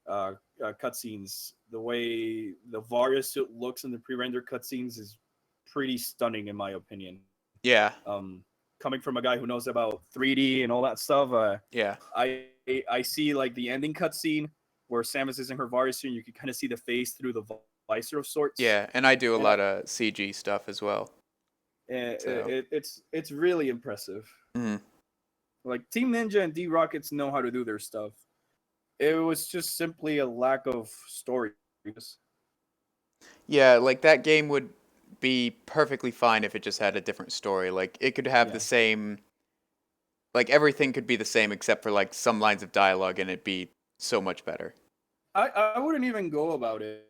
cutscenes. The way the Varia suit looks in the pre-rendered cutscenes is pretty stunning, in my opinion. Yeah. Coming from a guy who knows about 3D and all that stuff, Yeah. I see like the ending cutscene where Samus is in her Varia suit, and you can kind of see the face through the visor of sorts. Yeah, and I do a And lot of CG stuff as well. So, it's really impressive. mhm. Like Team Ninja and D Rockets know how to do their stuff. It was just simply a lack of story. Yeah, like that game would be perfectly fine if it just had a different story. Like it could have the Yeah. same, like everything could be the same except for like some lines of dialogue, and it'd be so much better. I wouldn't even go about it.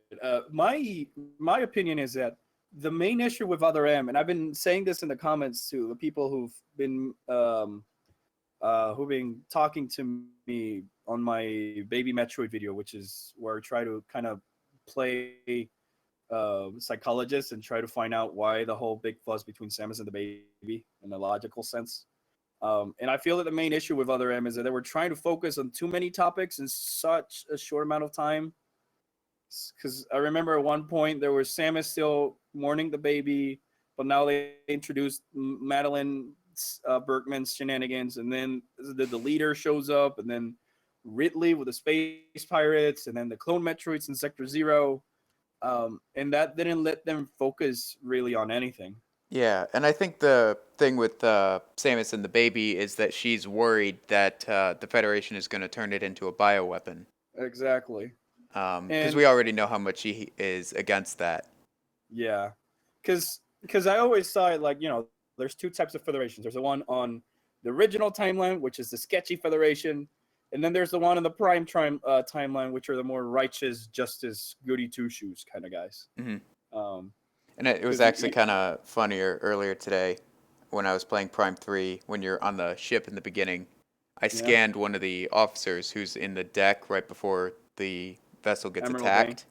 My opinion is that the main issue with Other M, and I've been saying this in the comments to the people who've been talking to me on my Baby Metroid video, which is where I try to kind of play psychologist and try to find out why the whole big fuss between Samus and the baby in a logical sense. And I feel that the main issue with Other M is that they were trying to focus on too many topics in such a short amount of time. Because I remember at one point there was Samus still mourning the baby, but now they introduced Madeline Berkman's shenanigans, and then the leader shows up, and then Ridley with the space pirates, and then the clone Metroids in Sector Zero, and that didn't let them focus really on anything. Yeah, and I think the thing with Samus and the baby is that she's worried that the Federation is going to turn it into a bioweapon. Exactly. Because And we already know how much she is against that. yeah, because I always saw it like there's two types of federations. There's the one on the original timeline, which is the sketchy federation, and then there's the one on the timeline, which are the more righteous, justice, goody two shoes kind of guys. Hmm. Um, And it was because actually kind of funnier earlier today when I was playing Prime 3 when you're on the ship in the beginning. I yeah, scanned one of the officers who's in the deck right before the vessel gets Emerald Bay, attacked.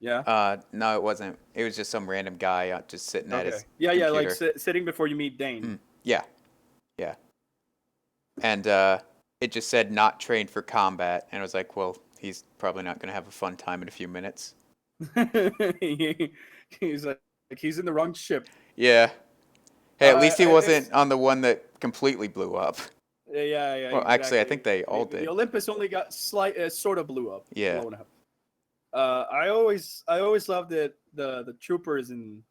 yeah, No, it wasn't. It was just some random guy just sitting at okay, his yeah, like computer. sitting before you meet Dane. Mm, yeah, yeah. And it just said not trained for combat. And I was like, well, he's probably not going to have a fun time in a few minutes. He- he's in the wrong ship. Yeah. Hey, at least he It's wasn't on the one that completely blew up. yeah, Well, actually, I exactly. think they all The did. Olympus only got sort of blew up, Yeah. blown up. I always loved the troopers in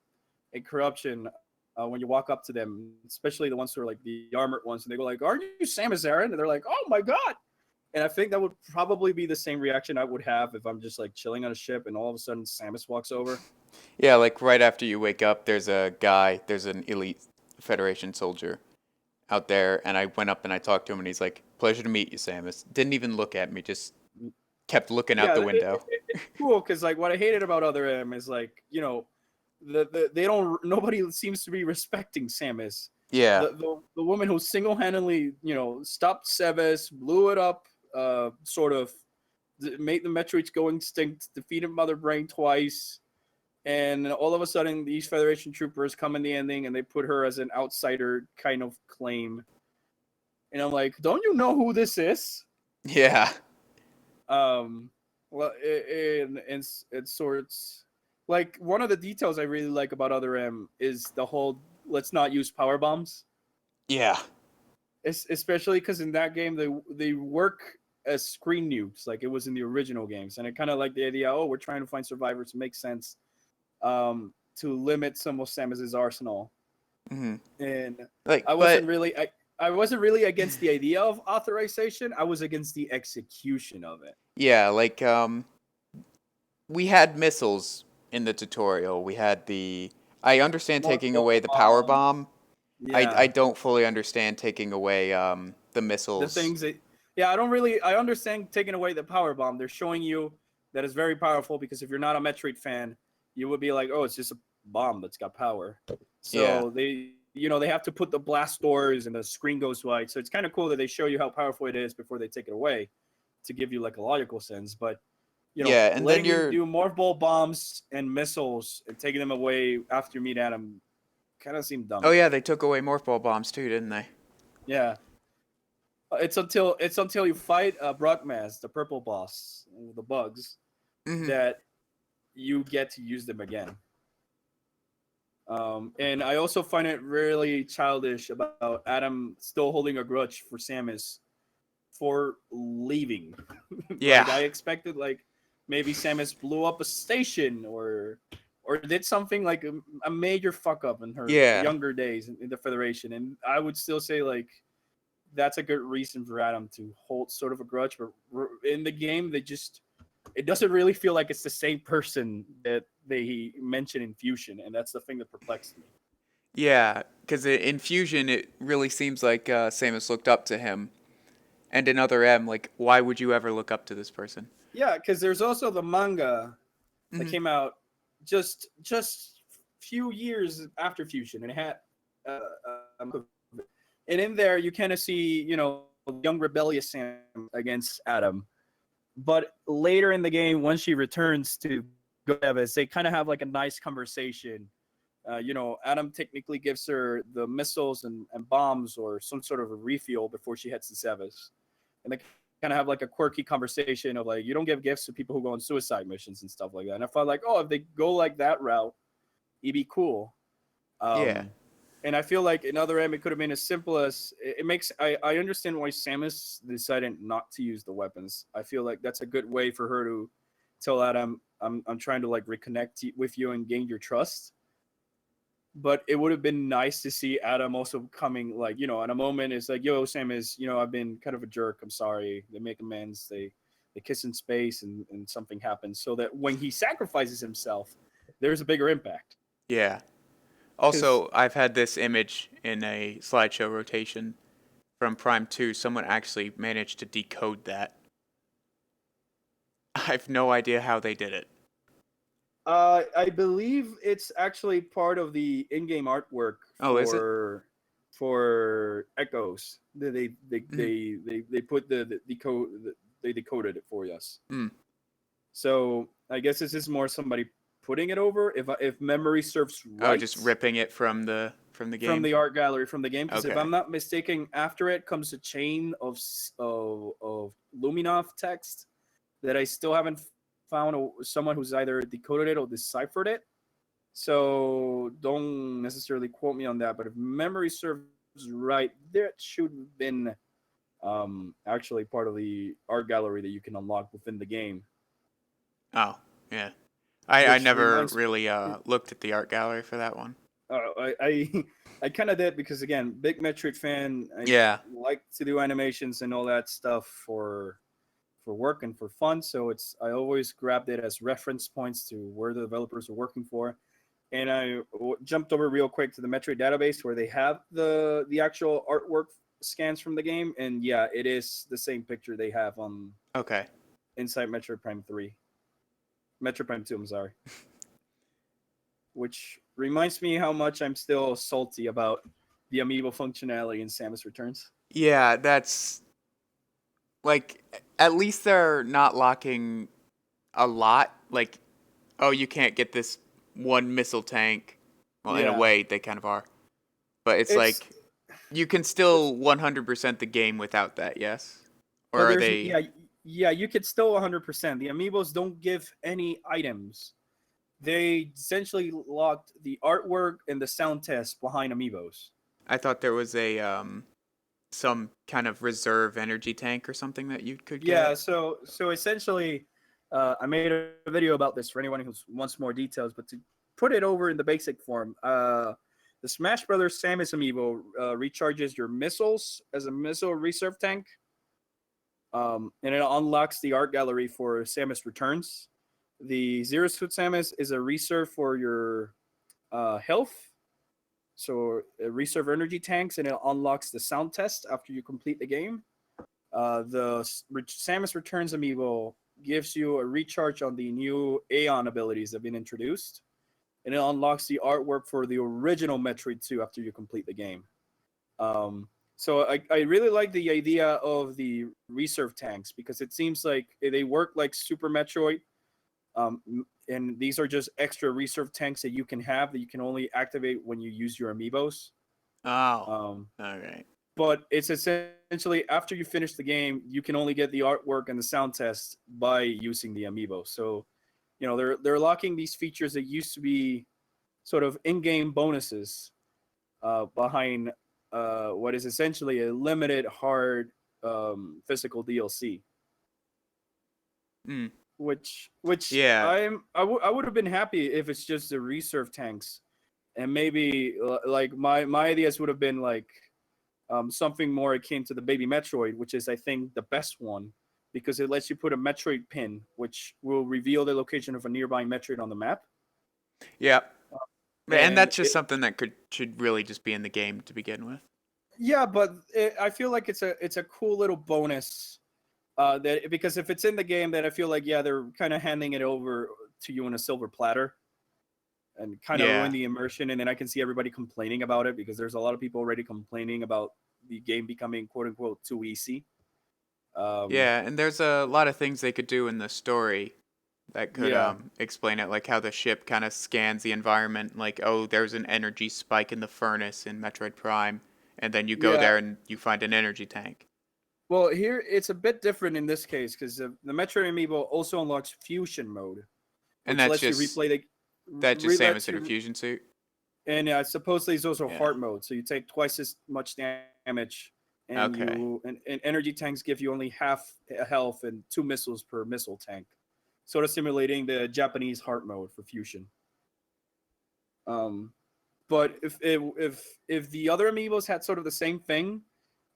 corruption when you walk up to them, especially the ones who are like the armored ones, and they go like, "Aren't you Samus Aran?" And they're like, "Oh my god!" And I think that would probably be the same reaction I would have if I'm just like chilling on a ship and all of a sudden Samus walks over. Yeah, like right after you wake up, there's an elite Federation soldier out there, and I went up and I talked to him, and he's like, "Pleasure to meet you, Samus." Didn't even look at me, just kept looking out Yeah, the window. it's cool because like what I hated about Other M is like they don't nobody seems to be respecting Samus. Yeah, The woman who single handedly stopped Sebes, blew it up, sort of made the Metroids go extinct, defeated Mother Brain twice, and all of a sudden these Federation troopers come in the ending and they put her as an outsider kind of claim, and I'm like, don't you know who this is? yeah, Um, well, it's sorts like one of the details I really like about Other M is the whole let's not use power bombs. yeah, Especially because in that game they work as screen nukes like it was in the original games, and I kind of like the idea. Oh, we're trying to find survivors to make sense, to limit some of Samus's arsenal, hmm and like, I wasn't but really I wasn't really against the idea of authorization. I was against the execution of it. yeah, like we had missiles in the tutorial. We had the. I understand taking away Morpho the power bomb, bomb. I yeah, don't fully understand taking away the the missiles. things that yeah, I understand taking away the power bomb. They're showing you that it's very powerful because if you're not a Metroid fan, you would be like, oh, it's just a bomb that's got power. Yeah, So they have to put the blast doors and the screen goes white. So it's kind of cool that they show you how powerful it is before they take it away to give you like a logical sense. But yeah, and then letting you you're do more ball bombs and missiles and taking them away after you meet Adam kind of seemed Oh dumb. yeah, they took away morph ball bombs too, didn't they? Yeah. It's until you fight Brockmas, the purple boss, the bugs, Hmm. that you get to use them again. And I also find it really childish about Adam still holding a grudge for Samus for leaving. Like, Yeah. I expected, like, maybe Samus blew up a station or did something like a major fuck up in her Yeah. younger days in the Federation, and I would still say, like, that's a good reason for Adam to hold sort of a grudge. But in the game, it doesn't really feel like it's the same person that they mentioned in Fusion, and that's the thing that perplexed me. Yeah, because in Fusion, it really seems like Samus looked up to him, and in Other M, like, why would you ever look up to this person? Yeah, because there's also the manga that Hmm. came out just few years after Fusion, and it had and in there you kind of see, the young rebellious Sam against Adam. But later in the game, once she returns to Goebbels, they kind of have like a nice conversation. Adam technically gives her the missiles and bombs or some sort of a refuel before she heads to Sevis. And they kind of have like a quirky conversation of like, you don't give gifts to people who go on suicide missions and stuff like that. And I felt like, oh, if they go like that route, it'd be cool. Yeah. Um, and I feel like in Other M, it could have been as simple as it makes. I understand why Samus decided not to use the weapons. I feel like that's a good way for her to tell Adam, I'm trying to like reconnect with you and gain your trust. But it would have been nice to see Adam also coming, like, in a moment, it's like, yo, Samus, I've been kind of a jerk. I'm sorry. They make amends. They kiss in space, and something happens, so that when he sacrifices himself, there's a bigger impact. Yeah. Because Also, I've had this image in a slideshow rotation from Prime 2. Someone actually managed to decode that. I've no idea how they did it. I believe it's actually part of the in-game artwork Oh, is it? for Echoes. Mm. They put the decode, they decoded it for us. Mm. So I guess this is more somebody putting it over, if memory serves Oh, right, just ripping it from the from game. the art gallery from the game. Because if Okay. I'm not mistaken, after it comes a chain of Luminov text that I still haven't found someone who's either decoded it or deciphered it. So don't necessarily quote me on that, but if memory serves right, that should have been actually part of the art gallery that you can unlock within the game. Oh, yeah. I Which never reminds really looked at the art gallery for that one. I kind of did because, again, big Metroid fan. I Yeah. like to do animations and all that stuff for work and for fun. So I always grabbed it as reference points to where the developers are working for. And I jumped over real quick to the Metroid database where they have the actual artwork scans from the game, and yeah, it is the same picture they have on Okay. inside Metroid Prime 2. I'm sorry, which reminds me how much I'm still salty about the amiibo functionality in Samus Returns. Yeah, that's like at least they're not locking a lot. Like, oh, you can't get this one missile tank. Well, in a Yeah, way, they kind of are. But it's it's like you can still 100% the game without that, yes? Or but are there's they? yeah, you could still 100%. The amiibos don't give any items. They essentially locked the artwork and the sound test behind amiibos. I thought there was a some kind of reserve energy tank or something that you could Yeah, get. so essentially, I made a video about this for anyone who wants more details. But to put it over in the basic form, the Smash Brothers Samus amiibo recharges your missiles as a missile reserve tank, and it unlocks the art gallery for Samus Returns. The Zero Suit Samus is a reserve for your health, so reserve energy tanks, and it unlocks the sound test after you complete the game. The Samus Returns amiibo gives you a recharge on the new Aeon abilities that have been introduced, and it unlocks the artwork for the original Metroid 2 after you complete the game. So I really like the idea of the reserve tanks because it seems like they work like Super Metroid. And these are just extra reserve tanks that you can only activate when you use your amiibos. Oh, Um, all right. but it's essentially after you finish the game, you can only get the artwork and the sound test by using the amiibo. So, they're locking these features that used to be sort of in-game bonuses behind what is essentially a limited hard physical DLC. Mm. Which Yeah. I would have been happy if it's just the reserve tanks, and maybe like my ideas would have been like something more akin to the Baby Metroid, which is I think the best one because it lets you put a Metroid pin, which will reveal the location of a nearby Metroid on the map, Yeah. And and that's just something that should really just be in the game to begin with. yeah, but I feel like it's a cool little bonus that because if it's in the game, then I feel like yeah they're kind of handing it over to you on a silver platter and kind of ruin Yeah. the immersion. And then I can see everybody complaining about it because there's a lot of people already complaining about the game becoming quote unquote too easy. Um, Yeah, and there's a lot of things they could do in the story that could yeah, explain it, like how the ship kind of scans the environment, like, oh, there's an energy spike in the furnace in Metroid Prime, and then you go yeah. there and you find an energy tank. Well, here it's a bit different in this case because the Metroid Amiibo also unlocks Fusion mode, And which lets you replay the that's just same as lets in a you fusion suit. and supposedly it's also Yeah. heart mode, so you take twice as much damage, and Okay. and energy tanks give you only half health and 2 missiles per missile tank, sort of simulating the Japanese heart mode for Fusion. Um, but if the other amiibos had sort of the same thing,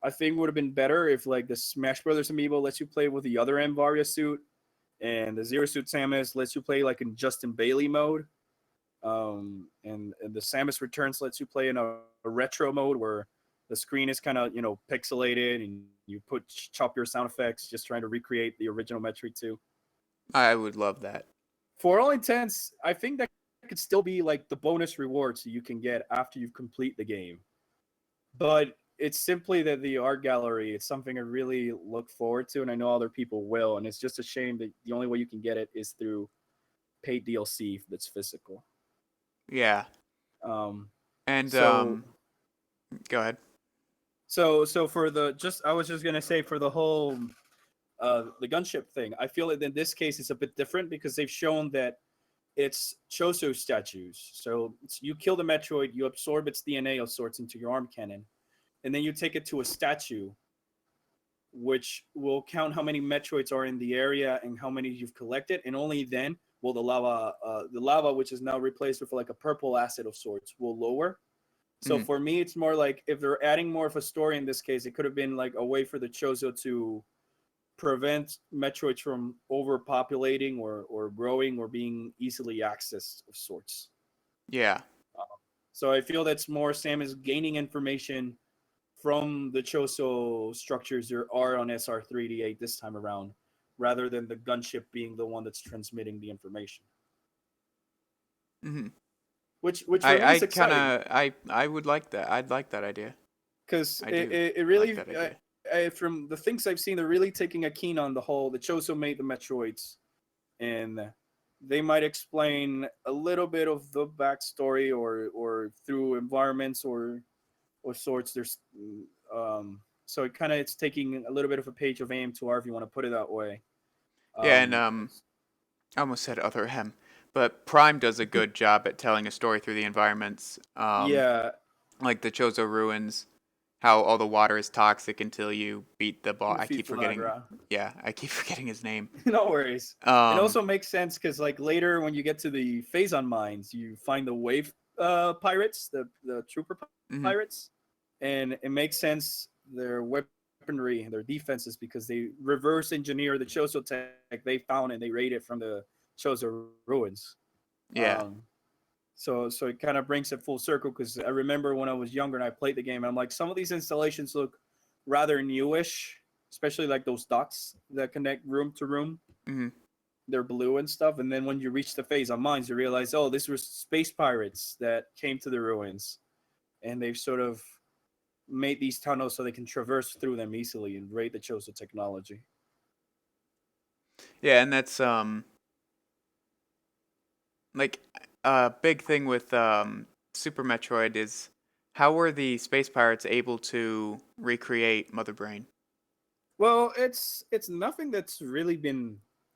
I think would have been better if like the Smash Brothers amiibo lets you play with the other M Varia suit, and the Zero Suit Samus lets you play like in Justin Bailey mode. And the Samus Returns lets you play in a retro mode where the screen is kind of pixelated and you chop your sound effects, just trying to recreate the original Metroid 2. I would love that. For all intents, I think that could still be like the bonus rewards you can get after you complete the game. But it's simply that the art gallery, it's something I really look forward to, and I know other people will. And it's just a shame that the only way you can get it is through paid DLC that's physical. Yeah. Um, And so go ahead. so for the just I was just gonna say for the whole the gunship thing, I feel that in this case it's a bit different because they've shown that it's Choso statues. So you kill the Metroid, you absorb its DNA of sorts into your arm cannon, and then you take it to a statue, which will count how many Metroids are in the area and how many you've collected, and only then will the lava, which is now replaced with like a purple acid of sorts, will lower. So Mm. for me, it's more like if they're adding more of a story in this case, it could have been like a way for the Chozo to prevent Metroids from overpopulating or growing or being easily accessed of sorts. Yeah. So I feel that's more Sam is gaining information from the Choso structures there are on SR3D8 this time around, rather than the gunship being the one that's transmitting the information. Hmm. Which for me I is kind exciting of I would like that. I'd like that idea. because I it, do it, it like really that idea. from the things I've seen, they're really taking a keen on the whole. The Choso made the Metroids, and they might explain a little bit of the backstory or through environments or sorts. There's so it kind of it's taking a little bit of a page of AM2R if you want to put it that way. Yeah, and Um, I almost said other hem, but Prime does a good job at telling a story through the environments. yeah, Like the Chozo ruins, how all the water is toxic until you beat the ball. I Goofy keep forgetting. Flagra. Yeah, I keep forgetting his name. No worries. It Um, also makes sense because like later when you get to the Phazon mines, you find the wave pirates, the trooper mhm. pirates, and it makes sense their weaponry, their defenses because they reverse engineer the Chozo tech they found and they raided from the Chozo ruins. Yeah, Um, so it kind of brings it full circle because I remember when I was younger and I played the game, and I'm like, some of these installations look rather newish, especially like those dots that connect room to room. mhm. They're blue and stuff. And then when you reach the phase on mines, you realize, oh, these were space pirates that came to the ruins, and they've sort of made these tunnels so they can traverse through them easily and raid the Chozo technology. Yeah, and that's like a big thing with Super Metroid is How were the space pirates able to recreate Mother Brain? Well, it's nothing that's really been